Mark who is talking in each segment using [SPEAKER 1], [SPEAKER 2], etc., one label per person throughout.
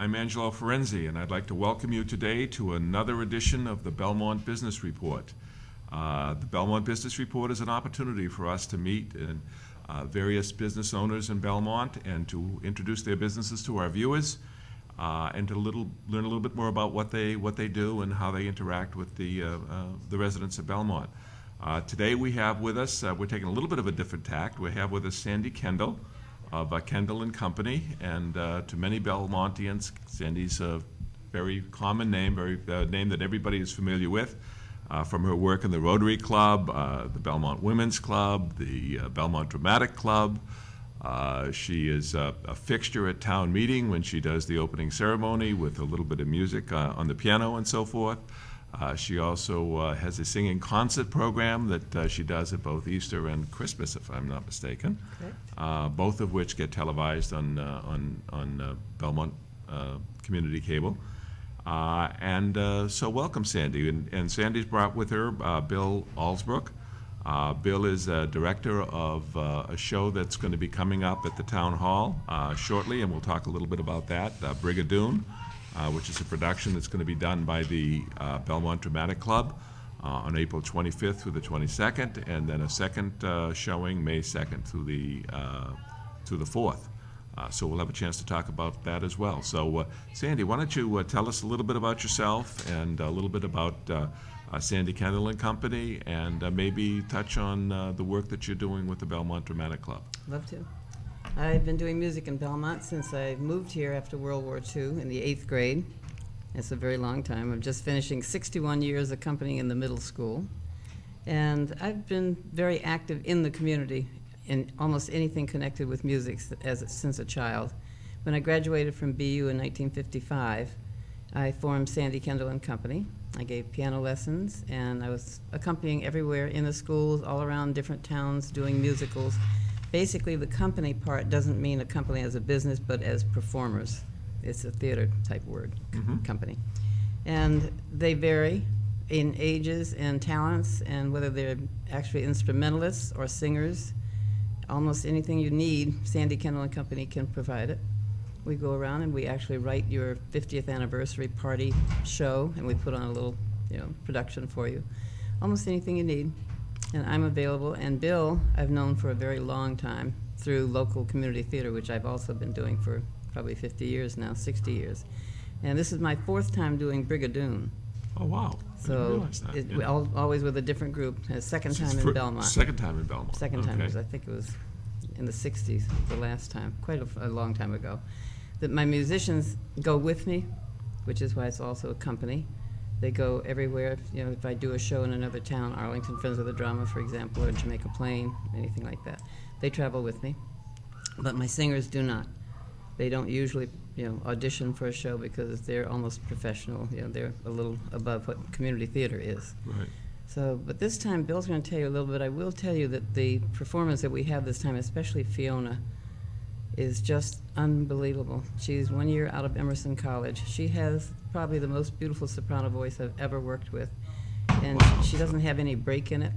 [SPEAKER 1] I'm Angelo Ferenzi, and I'd like to welcome you today to another edition of the Belmont Business Report. The Belmont Business Report is an opportunity for us to meet various business owners in Belmont and to introduce their businesses to our viewers and to learn a little bit more about what they do and how they interact with the residents of Belmont. Today we have with us, we're taking a little bit of a different tack. We have with us Sandy Kendall of Kendall and Company, and to many Belmontians, Sandy's a very common name, name that everybody is familiar with, from her work in the Rotary Club, the Belmont Women's Club, the Belmont Dramatic Club. She is a fixture at town meeting when she does the opening ceremony with a little bit of music on the piano and so forth. She also has a singing concert program that she does at both Easter and Christmas, if I'm not mistaken. Both of which get televised on Belmont Community Cable. So welcome, Sandy. And Sandy's brought with her Bill Alsbrook. Bill is director of a show that's going to be coming up at the Town Hall shortly, and we'll talk a little bit about that, Brigadoon, which is a production that's going to be done by the Belmont Dramatic Club on April 25th through the 22nd, and then a second showing May 2nd through the 4th. So we'll have a chance to talk about that as well. So Sandy, why don't you tell us a little bit about yourself and a little bit about Sandy Kendall and Company, and maybe touch on the work that you're doing with the Belmont Dramatic Club.
[SPEAKER 2] Love to. I've been doing music in Belmont since I moved here after World War II in the 8th grade. It's a very long time. I'm just finishing 61 years accompanying in the middle school. And I've been very active in the community in almost anything connected with music since a child. When I graduated from BU in 1955, I formed Sandy Kendall and Company. I gave piano lessons, and I was accompanying everywhere in the schools, all around different towns, doing musicals. Basically, the company part doesn't mean a company as a business, but as performers. It's a theater type word, company. And they vary in ages and talents, and whether they're actually instrumentalists or singers. Almost anything you need, Sandy Kendall and Company can provide it. We go around and we actually write your 50th anniversary party show, and we put on a little, production for you. Almost anything you need. And I'm available. And Bill, I've known for a very long time through local community theater, which I've also been doing for probably 50 years now, 60 years. And this is my 4th time doing Brigadoon.
[SPEAKER 1] Oh, wow.
[SPEAKER 2] So
[SPEAKER 1] I didn't realize that.
[SPEAKER 2] Always with a different group. Second time in Belmont.
[SPEAKER 1] Second time in Belmont.
[SPEAKER 2] Second time was, I think it was in the 60s, the last time, quite a long time ago. That my musicians go with me, which is why it's also a company. They go everywhere. If I do a show in another town, Arlington Friends of the Drama, for example, or Jamaica Plain, anything like that, they travel with me. But my singers do not. They don't usually, audition for a show because they're almost professional. They're a little above what community theater is.
[SPEAKER 1] Right.
[SPEAKER 2] So, but this time, Bill's going to tell you a little bit. I will tell you that the performance that we have this time, especially Fiona, is just unbelievable. She's 1 year out of Emerson College. She has probably the most beautiful soprano voice I've ever worked with. And
[SPEAKER 1] wow.
[SPEAKER 2] She doesn't have any break in it.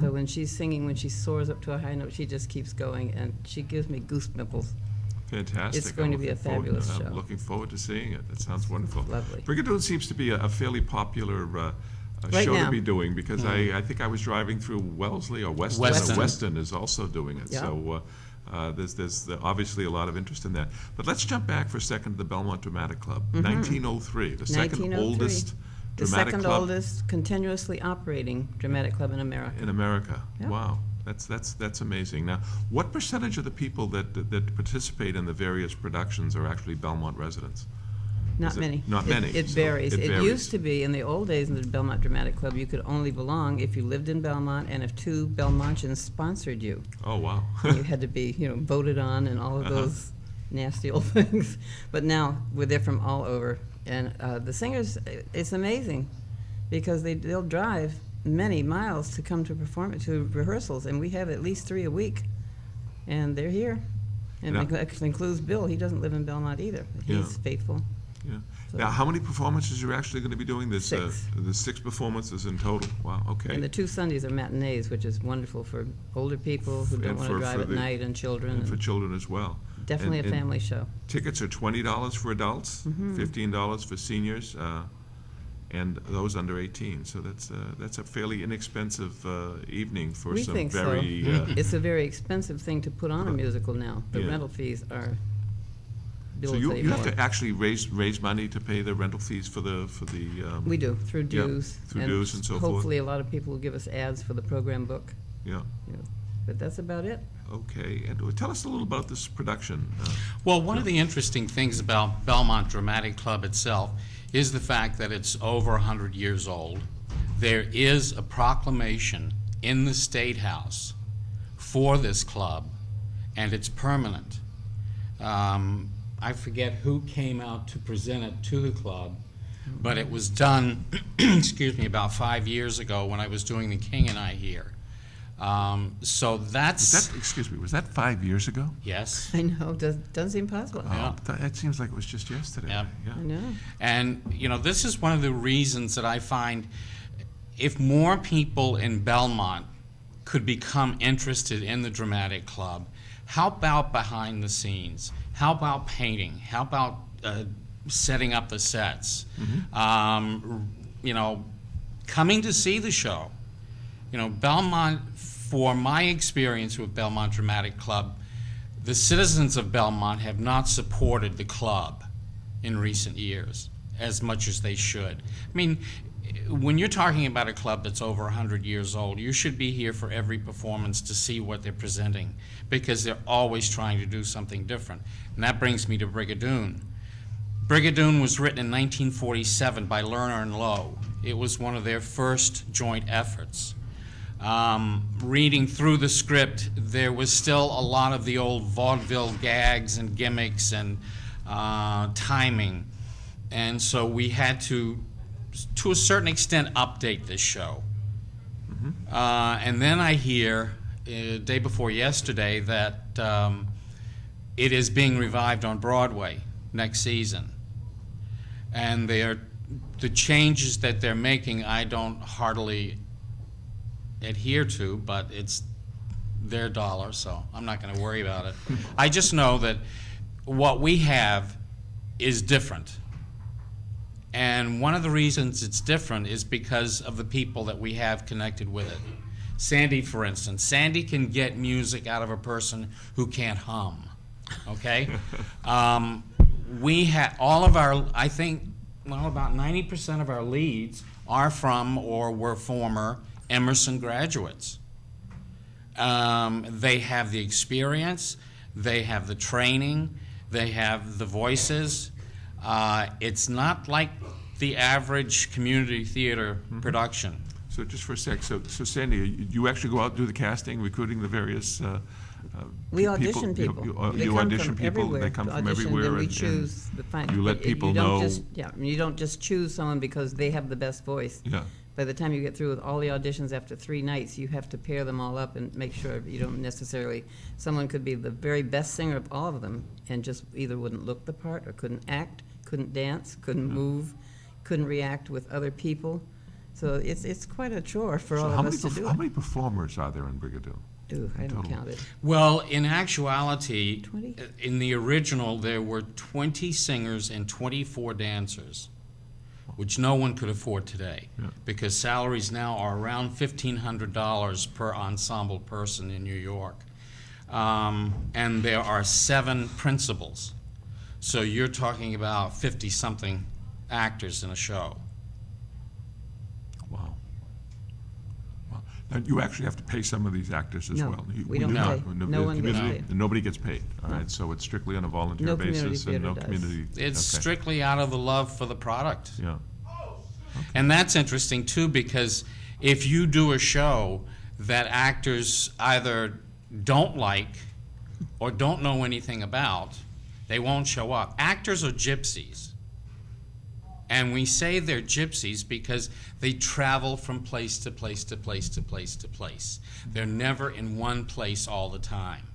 [SPEAKER 2] So when she's singing, when she soars up to a high note, she just keeps going, and she gives me goosebumps.
[SPEAKER 1] Fantastic.
[SPEAKER 2] It's going to be a fabulous show.
[SPEAKER 1] I'm looking forward to seeing it. That sounds wonderful.
[SPEAKER 2] Lovely.
[SPEAKER 1] Brigadoon seems to be a fairly popular
[SPEAKER 2] Right
[SPEAKER 1] show
[SPEAKER 2] now.
[SPEAKER 1] to be doing, because I think I was driving through Wellesley or Weston. Weston is also doing it.
[SPEAKER 2] Yeah.
[SPEAKER 1] So there's obviously a lot of interest in that. But let's jump back for a second to the Belmont Dramatic Club. 1903, the second oldest
[SPEAKER 2] the
[SPEAKER 1] dramatic
[SPEAKER 2] second
[SPEAKER 1] club
[SPEAKER 2] oldest continuously operating dramatic club in America.
[SPEAKER 1] in America.
[SPEAKER 2] Yeah.
[SPEAKER 1] Wow. That's amazing. Now, what percentage of the people that participate in the various productions are actually Belmont residents?
[SPEAKER 2] Not many.
[SPEAKER 1] Not many.
[SPEAKER 2] It
[SPEAKER 1] So
[SPEAKER 2] varies.
[SPEAKER 1] it
[SPEAKER 2] It
[SPEAKER 1] varies.
[SPEAKER 2] used to be, in the old days in the Belmont Dramatic Club, you could only belong if you lived in Belmont and if 2 Belmontians sponsored you.
[SPEAKER 1] Oh, wow.
[SPEAKER 2] You had to be, voted on and all of those nasty old things. But now we're there from all over. And the singers, it's amazing because they'll drive many miles to come to rehearsals, and we have at least 3 a week. And they're here. And it includes Bill. He doesn't live in Belmont either. He's faithful.
[SPEAKER 1] Yeah.
[SPEAKER 2] So
[SPEAKER 1] Now, how many performances are you actually going to be doing? This
[SPEAKER 2] 6.
[SPEAKER 1] The 6 performances in total. Wow. Okay.
[SPEAKER 2] And the 2 Sundays are matinees, which is wonderful for older people who don't want to drive at night and children.
[SPEAKER 1] And for children as well.
[SPEAKER 2] Definitely
[SPEAKER 1] And-
[SPEAKER 2] a
[SPEAKER 1] and
[SPEAKER 2] family show.
[SPEAKER 1] Tickets are $20 for adults, $15 for seniors, and those under 18. So that's a fairly inexpensive evening for
[SPEAKER 2] We
[SPEAKER 1] some
[SPEAKER 2] think so.
[SPEAKER 1] very.
[SPEAKER 2] It's a very expensive thing to put on a musical now. The
[SPEAKER 1] Yeah.
[SPEAKER 2] rental fees are
[SPEAKER 1] So
[SPEAKER 2] billable
[SPEAKER 1] you have
[SPEAKER 2] more.
[SPEAKER 1] to actually raise money to pay the rental fees for the.
[SPEAKER 2] We do, through
[SPEAKER 1] Yeah,
[SPEAKER 2] dues.
[SPEAKER 1] through dues and so forth.
[SPEAKER 2] Hopefully, a lot of people will give us ads for the program book.
[SPEAKER 1] Yeah.
[SPEAKER 2] you know. But that's about it.
[SPEAKER 1] Okay, and tell us a little about this production.
[SPEAKER 3] Well, one of the interesting things about Belmont Dramatic Club itself is the fact that it's over 100 years old. There is a proclamation in the State House for this club, and it's permanent. I forget who came out to present it to the club, but it was done, excuse me, about 5 years ago when I was doing The King and I here. So that's...
[SPEAKER 1] Excuse me, was that 5 years ago?
[SPEAKER 3] Yes.
[SPEAKER 2] I know, doesn't seem possible.
[SPEAKER 3] Yeah.
[SPEAKER 1] That seems like it was just yesterday.
[SPEAKER 3] Yeah.
[SPEAKER 2] I know.
[SPEAKER 3] And, you know, this is one of the reasons that I find if more people in Belmont could become interested in the Dramatic Club, how about behind the scenes? How about painting? How about setting up the sets? You know, coming to see the show. You know, Belmont, for my experience with Belmont Dramatic Club, the citizens of Belmont have not supported the club in recent years as much as they should. I mean, when you're talking about a club that's over 100 years old, you should be here for every performance to see what they're presenting, because they're always trying to do something different. And that brings me to Brigadoon. Brigadoon was written in 1947 by Lerner and Lowe. It was one of their first joint efforts. Reading through the script, there was still a lot of the old vaudeville gags and gimmicks and timing. And so we had to a certain extent, update this show. And then I hear, day before yesterday, that it is being revived on Broadway next season. And the changes that they're making, I don't heartily adhere to, but it's their dollar, so I'm not going to worry about it. I just know that what we have is different. And one of the reasons it's different is because of the people that we have connected with it. Sandy, for instance. Sandy can get music out of a person who can't hum, okay? We have all of our, I think, well, about 90% of our leads are from or were former Emerson graduates. They have the experience, they have the training, they have the voices. It's not like the average community theater production.
[SPEAKER 1] So just for a sec, so Sandy, you actually go out and do the casting, recruiting the various
[SPEAKER 2] We audition people. They
[SPEAKER 1] You
[SPEAKER 2] come
[SPEAKER 1] audition
[SPEAKER 2] from
[SPEAKER 1] people,
[SPEAKER 2] everywhere
[SPEAKER 1] they come
[SPEAKER 2] to
[SPEAKER 1] from
[SPEAKER 2] audition,
[SPEAKER 1] everywhere.
[SPEAKER 2] then we
[SPEAKER 1] and
[SPEAKER 2] choose the final.
[SPEAKER 1] you let people know.
[SPEAKER 2] You don't just choose someone because they have the best voice.
[SPEAKER 1] Yeah,
[SPEAKER 2] By the time you get through with all the auditions after 3 nights, you have to pair them all up and make sure you don't necessarily, someone could be the very best singer of all of them and just either wouldn't look the part or couldn't act, couldn't dance, couldn't move, couldn't react with other people. So it's quite a chore for all of us to do.
[SPEAKER 1] How many performers are there in Brigadoon?
[SPEAKER 2] Ooh, I haven't
[SPEAKER 1] total?
[SPEAKER 2] counted.
[SPEAKER 3] Well, in actuality,
[SPEAKER 2] 20?
[SPEAKER 3] in the original, there were 20 singers and 24 dancers, which no one could afford today, because salaries now are around $1,500 per ensemble person in New York. And there are 7 principals. So you're talking about 50-something actors in a show.
[SPEAKER 1] Wow. Now, you actually have to pay some of these actors as
[SPEAKER 2] No,
[SPEAKER 1] well.
[SPEAKER 2] we don't
[SPEAKER 1] do
[SPEAKER 3] pay.
[SPEAKER 1] not.
[SPEAKER 2] No one gets
[SPEAKER 1] Community-
[SPEAKER 2] paid.
[SPEAKER 1] Nobody gets paid, all
[SPEAKER 2] No.
[SPEAKER 1] right? So it's strictly on a volunteer
[SPEAKER 2] No community
[SPEAKER 1] basis and no
[SPEAKER 2] theater does.
[SPEAKER 1] community.
[SPEAKER 3] It's
[SPEAKER 1] okay.
[SPEAKER 3] strictly out of the love for the product.
[SPEAKER 1] Yeah.
[SPEAKER 3] And that's interesting too, because if you do a show that actors either don't like or don't know anything about, they won't show up. Actors are gypsies. And we say they're gypsies because they travel from place to place to place to place to place. They're never in one place all the time.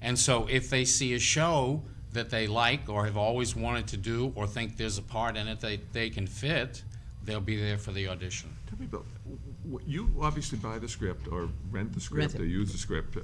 [SPEAKER 3] And so if they see a show that they like or have always wanted to do or think there's a part in it that they can fit, they'll be there for the audition.
[SPEAKER 1] Tell me about, you obviously buy the script or rent the script
[SPEAKER 2] Rent it.
[SPEAKER 1] or use the script,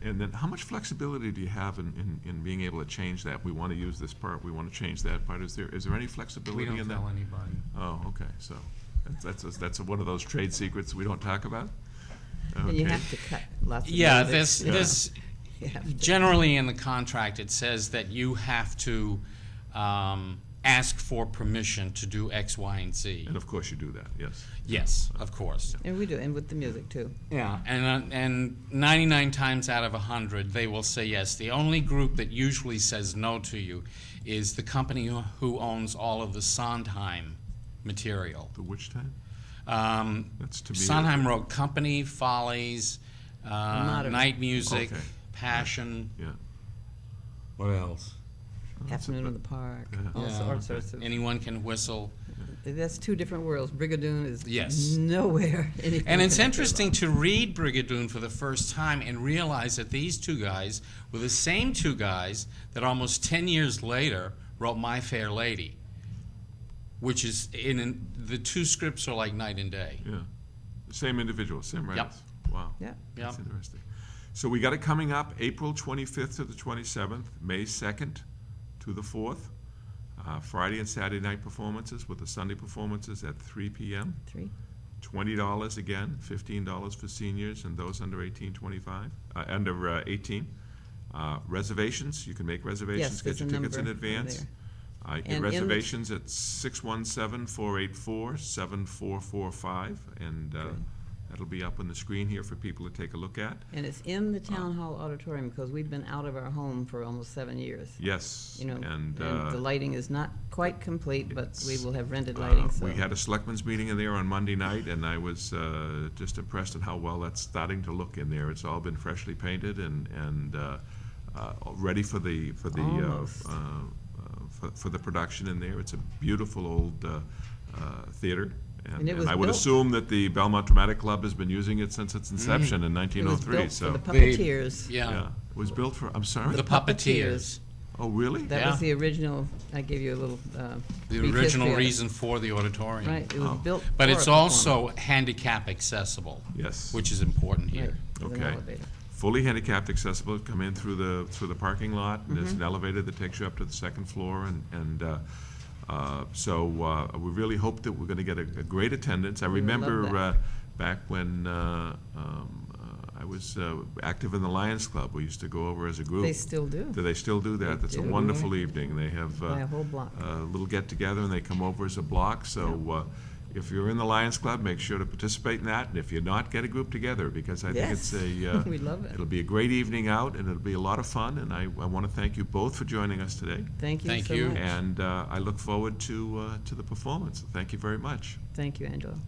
[SPEAKER 1] and then how much flexibility do you have in being able to change that? We want to use this part, we want to change that part. Is there any
[SPEAKER 3] We
[SPEAKER 1] flexibility
[SPEAKER 3] don't
[SPEAKER 1] in that?
[SPEAKER 3] tell anybody.
[SPEAKER 1] Oh, okay, so that's one of those trade secrets we don't talk about?
[SPEAKER 2] And you
[SPEAKER 1] Okay.
[SPEAKER 2] have to cut lots of
[SPEAKER 3] Yeah,
[SPEAKER 2] music.
[SPEAKER 3] this
[SPEAKER 2] You have to.
[SPEAKER 3] generally in the contract, it says that you have to ask for permission to do X, Y, and Z.
[SPEAKER 1] And of course you do that, yes.
[SPEAKER 3] Yes, of course.
[SPEAKER 2] And we do, and with the music too.
[SPEAKER 3] Yeah, and 99 times out of 100, they will say yes. The only group that usually says no to you is the company who owns all of the Sondheim material.
[SPEAKER 1] The which time? That's to me.
[SPEAKER 3] Sondheim wrote Company, Follies,
[SPEAKER 2] Modern.
[SPEAKER 3] Night Music,
[SPEAKER 1] Okay.
[SPEAKER 3] Passion.
[SPEAKER 1] Yeah.
[SPEAKER 3] What else?
[SPEAKER 2] Afternoon in the Park,
[SPEAKER 1] Yeah.
[SPEAKER 2] all
[SPEAKER 3] Yeah.
[SPEAKER 2] sorts of.
[SPEAKER 3] Anyone Can Whistle.
[SPEAKER 2] That's two different worlds. Brigadoon is
[SPEAKER 3] Yes.
[SPEAKER 2] nowhere. anything
[SPEAKER 3] And it's
[SPEAKER 2] connected
[SPEAKER 3] interesting
[SPEAKER 2] about.
[SPEAKER 3] to read Brigadoon for the first time and realize that these two guys were the same two guys that almost 10 years later wrote My Fair Lady, which is the two scripts are like night and day.
[SPEAKER 1] Yeah. Same individual, same writers. Wow.
[SPEAKER 2] Yeah.
[SPEAKER 1] That's
[SPEAKER 3] Yep.
[SPEAKER 1] interesting. So we got it coming up April 25th to the 27th, May 2nd to the 4th. Friday and Saturday night performances with the Sunday performances at 3 p.m.
[SPEAKER 2] 3.
[SPEAKER 1] $20 again, $15 for seniors and those under 18. Reservations, you can make reservations,
[SPEAKER 2] Yes,
[SPEAKER 1] get
[SPEAKER 2] there's
[SPEAKER 1] your
[SPEAKER 2] a
[SPEAKER 1] tickets in
[SPEAKER 2] number
[SPEAKER 1] advance.
[SPEAKER 2] there.
[SPEAKER 1] Get
[SPEAKER 2] And in the-
[SPEAKER 1] reservations at 617-484-7445, and that'll be up on the screen here for people to take a look at.
[SPEAKER 2] And it's in the town hall auditorium because we've been out of our home for almost 7 years.
[SPEAKER 1] Yes,
[SPEAKER 2] You know,
[SPEAKER 1] and
[SPEAKER 2] the lighting is not quite complete, but we will have rented lighting, so.
[SPEAKER 1] we had a selectmen's meeting in there on Monday night, and I was just impressed at how well that's starting to look in there. It's all been freshly painted and ready for the
[SPEAKER 2] Almost.
[SPEAKER 1] for the production in there. It's a beautiful old theater.
[SPEAKER 2] And it was
[SPEAKER 1] I would
[SPEAKER 2] built-
[SPEAKER 1] assume that the Belmont Dramatic Club has been using it since its inception in
[SPEAKER 2] It was
[SPEAKER 1] 1903,
[SPEAKER 2] built
[SPEAKER 1] so.
[SPEAKER 2] for the puppeteers.
[SPEAKER 3] Yeah.
[SPEAKER 1] It was built for, I'm sorry?
[SPEAKER 3] The Puppeteers.
[SPEAKER 1] Oh, really?
[SPEAKER 2] That
[SPEAKER 3] Yeah.
[SPEAKER 2] was the original, I gave you a little
[SPEAKER 3] The
[SPEAKER 2] brief
[SPEAKER 3] original
[SPEAKER 2] history of it.
[SPEAKER 3] reason for the auditorium.
[SPEAKER 2] Right, it was
[SPEAKER 1] Oh.
[SPEAKER 2] built
[SPEAKER 3] But
[SPEAKER 2] for
[SPEAKER 3] it's
[SPEAKER 2] a
[SPEAKER 3] also handicap accessible,
[SPEAKER 1] Yes.
[SPEAKER 3] which is important
[SPEAKER 2] performer.
[SPEAKER 3] here.
[SPEAKER 2] Right, with an
[SPEAKER 1] Okay.
[SPEAKER 2] elevator.
[SPEAKER 1] Fully handicapped accessible, come in through the parking lot, and
[SPEAKER 2] Mm-hmm.
[SPEAKER 1] there's an elevator that takes you up to the second floor, so we really hope that we're gonna get a great attendance. I
[SPEAKER 2] We would love
[SPEAKER 1] remember
[SPEAKER 2] that.
[SPEAKER 1] back when I was active in the Lions Club, we used to go over as a group.
[SPEAKER 2] They still do,
[SPEAKER 1] Do they still do that?
[SPEAKER 2] They
[SPEAKER 1] That's a
[SPEAKER 2] do.
[SPEAKER 1] wonderful evening. They have
[SPEAKER 2] by a whole block.
[SPEAKER 1] a little get-together, and they come over as a block, so if you're in the Lions Club, make sure to participate in that, and if you're not, get a group together, because I think it's
[SPEAKER 2] Yes. We love it.
[SPEAKER 1] it'll be a great evening out, and it'll be a lot of fun, and I want to thank you both for joining us today,
[SPEAKER 2] Thank you
[SPEAKER 3] Thank
[SPEAKER 2] so
[SPEAKER 3] you.
[SPEAKER 2] much.
[SPEAKER 1] and I look forward to the performance. Thank you very much.
[SPEAKER 2] Thank you, Angela.